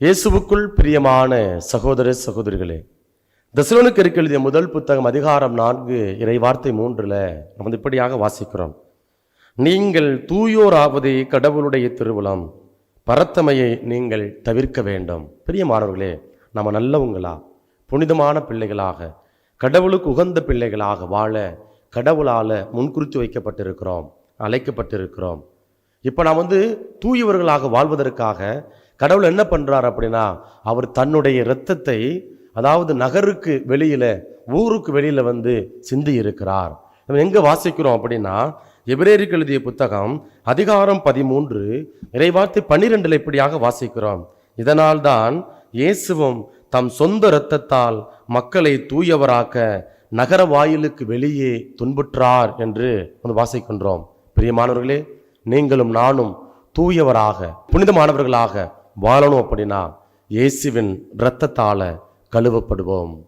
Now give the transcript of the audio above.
இயேசுவுக்குள் பிரியமான சகோதர சகோதரிகளே, தெசலோனிக்கருக்கு எழுதிய முதல் புத்தகம் அதிகாரம் 4 இறைவார்த்தை 3 நம்ம இப்படியாக வாசிக்கிறோம். நீங்கள் தூயோராவதே கடவுளுடைய திருவுளம், பரத்தமையை நீங்கள் தவிர்க்க வேண்டும். பிரியமானவர்களே, நம்ம நல்லவங்களா புனிதமான பிள்ளைகளாக கடவுளுக்கு உகந்த பிள்ளைகளாக வாழ கடவுளால் முன்குறித்து வைக்கப்பட்டிருக்கிறோம், அழைக்கப்பட்டிருக்கிறோம். இப்போ நாம் தூயவர்களாக வாழ்வதற்காக கடவுள் என்ன பண்ணுறார் அப்படின்னா, அவர் தன்னுடைய இரத்தத்தை அதாவது நகருக்கு வெளியில் ஊருக்கு வெளியில் சிந்தி இருக்கிறார். நம்ம எங்கே வாசிக்கிறோம் அப்படின்னா, எபிரேயருக்கு எழுதிய புத்தகம் அதிகாரம் 13 இறைவார்த்தை 12 இப்படியாக வாசிக்கிறோம். இதனால் தான் இயேசுவும் தம் சொந்த இரத்தத்தால் மக்களை தூயவராக்க நகர வாயிலுக்கு வெளியே துன்புற்றார் என்று வாசிக்கின்றோம். பிரியமானவர்களே, நீங்களும் நானும் தூயவராக புனிதமானவர்களாக வாழணும் அப்படின்னா இயேசுவின் இரத்தத்தால கழுவப்படுவோம்.